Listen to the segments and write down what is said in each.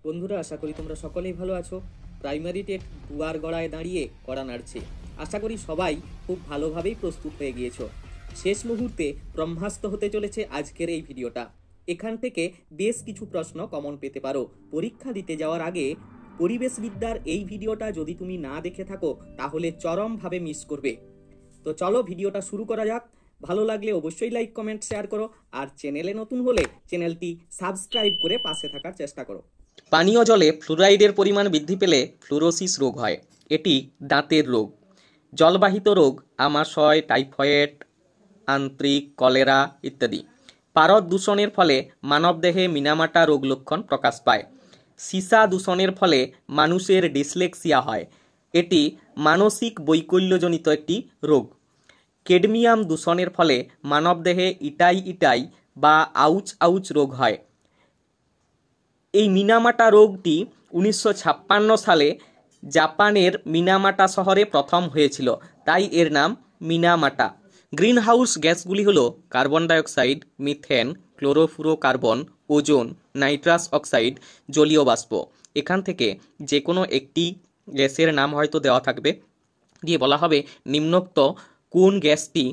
বন্ধুরা, আশা করি তোমরা সকলেই ভালো আছো। প্রাইমারি টেট দুয়ার গড়ায় দাঁড়িয়ে কড়া নাড়ছে। আশা করি সবাই খুব ভালোভাবেই প্রস্তুত হয়ে গিয়েছো। শেষ মুহূর্তে ব্রহ্মাস্ত্র হতে চলেছে আজকের এই ভিডিওটা। এখান থেকে বেশ কিছু প্রশ্ন কমন পেতে পারো। পরীক্ষা দিতে যাওয়ার আগে পরিবেশবিদ্যার এই ভিডিওটা যদি তুমি না দেখে থাকো তাহলে চরমভাবে মিস করবে। তো চলো ভিডিওটা শুরু করা যাক। ভালো লাগলে অবশ্যই লাইক, কমেন্ট, শেয়ার করো। আর চ্যানেলে নতুন হলে চ্যানেলটি সাবস্ক্রাইব করে পাশে থাকার চেষ্টা করো। পানীয় জলে ফ্লুরাইডের পরিমাণ বৃদ্ধি পেলে ফ্লুরোসিস রোগ হয়। এটি দাঁতের রোগ। জলবাহিত রোগ আমাশয়, টাইফয়েড, আন্ত্রিক, কলেরা ইত্যাদি। পারদ দূষণের ফলে মানবদেহে মিনামাটা রোগ লক্ষণ প্রকাশ পায়। সীসা দূষণের ফলে মানুষের ডিসলেক্সিয়া হয়। এটি মানসিক বৈকল্যজনিত একটি রোগ। ক্যাডমিয়াম দূষণের ফলে মানবদেহে ইটাই বা আউচ রোগ হয়। এই মিনামাটা রোগটি 1956 সালে জাপানের মিনামাটা শহরে প্রথম হয়েছিল, তাই এর নাম মিনামাটা। গ্রিনহাউস গ্যাসগুলি হলো carbon dioxide, methane, chlorofluorocarbon, ozone, nitrous oxide, জলীয় বাষ্প। এখান থেকে যে কোনো একটি গ্যাসের নাম হয়তো দেওয়া থাকবে, দিয়ে বলা হবে নিম্নোক্ত কোন গ্যাসটি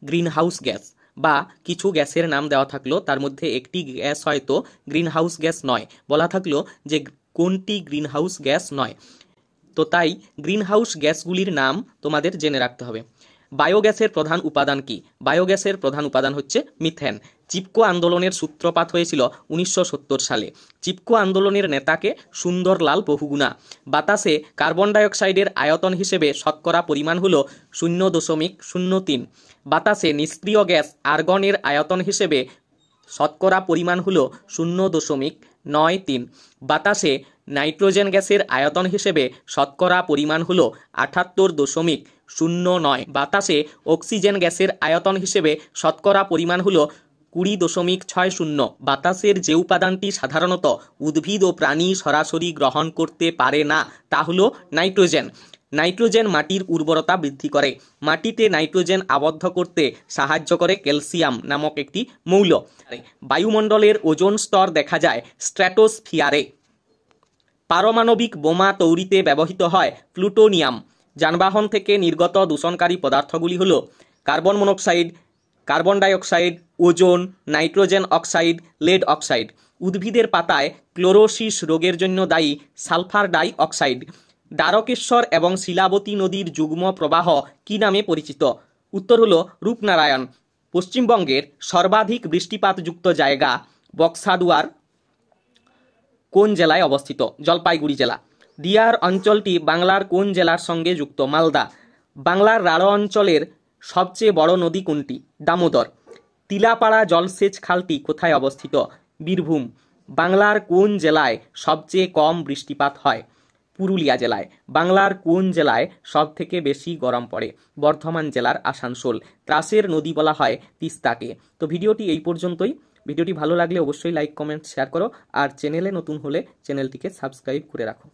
গ্রিনহাউস গ্যাস, বা কিছু গ্যাসের নাম দেওয়া থাকলো তার মধ্যে একটি গ্যাস হয়তো গ্রিনহাউস গ্যাস নয়, বলা থাকলো যে কোনটি গ্রিনহাউস গ্যাস নয়। তো তাই গ্রিনহাউস গ্যাসগুলির নাম তোমাদের জেনে রাখতে হবে। বায়োগ্যাসের প্রধান উপাদান কি? বায়োগ্যাসের প্রধান উপাদান হচ্ছে মিথেন। চিপকো আন্দোলনের সূত্রপাত হয়েছিল 1970 সালে। চিপকো আন্দোলনের নেতাকে সুন্দরলাল বহুগুণা। বাতাসে কার্বন ডাইঅক্সাইডের আয়তন হিসেবে শতকরা পরিমাণ হলো 0.03। বাতাসে নিষ্ক্রিয় গ্যাস আর্গনের আয়তন হিসেবে শতকরা পরিমাণ হলো 0.93। বাতাসে নাইট্রোজেন গ্যাসের আয়তন হিসেবে শতকরা পরিমাণ হলো 78.09। বাতাসে অক্সিজেন গ্যাসের আয়তন হিসেবে শতকরা পরিমাণ হলো 20.60। বাতাসের যে উপাদানটি সাধারণত উদ্ভিদ ও প্রাণী সরাসরি গ্রহণ করতে পারে না তা হলো নাইট্রোজেন। নাইট্রোজেন মাটির উর্বরতা বৃদ্ধি করে। মাটিতে নাইট্রোজেন আবদ্ধ করতে সাহায্য করে ক্যালসিয়াম নামক একটি মৌল। বায়ুমণ্ডলের ওজোন স্তর দেখা যায় স্ট্র্যাটোস্ফিয়ারে। পারমাণবিক বোমা তৈরিতে ব্যবহৃত হয় প্লুটোনিয়াম। যানবাহন থেকে নির্গত দূষণকারী পদার্থগুলি হল carbon monoxide, carbon dioxide, ozone, nitrogen oxide, lead oxide. উদ্ভিদের পাতায় ক্লোরোসিস রোগের জন্য দায়ী সালফার ডাই অক্সাইড। দ্বারকেশ্বর এবং শিলাবতী নদীর যুগ্ম প্রবাহ কি নামে পরিচিত? উত্তর হলো রূপনারায়ণ। পশ্চিমবঙ্গের সর্বাধিক বৃষ্টিপাতযুক্ত জায়গা বক্সাদুয়ার কোন জেলায় অবস্থিত? জলপাইগুড়ি জেলা। দিয়ার অঞ্চলটি বাংলার কোন জেলার সঙ্গে যুক্ত? মালদা। বাংলার রাঢ় অঞ্চলের সবচেয়ে বড় নদী কোনটি? দামোদর। তিলাপাড়া জলসেচ খালটি কোথায় অবস্থিত? বীরভূম। বাংলার কোন জেলায় সবচেয়ে কম বৃষ্টিপাত হয়? পুরুলিয়া জেলায়। বাংলার কোন জেলায় সব থেকে বেশি গরম পড়ে? বর্ধমান জেলার আসানসোল। ত্রাসের নদী বলা হয় তিস্তাকে। তো ভিডিওটি এই পর্যন্তই। ভিডিওটি ভালো লাগলে অবশ্যই লাইক, কমেন্ট, শেয়ার করো। আর চ্যানেলে নতুন হলে চ্যানেলটিকে সাবস্ক্রাইব করে রাখো।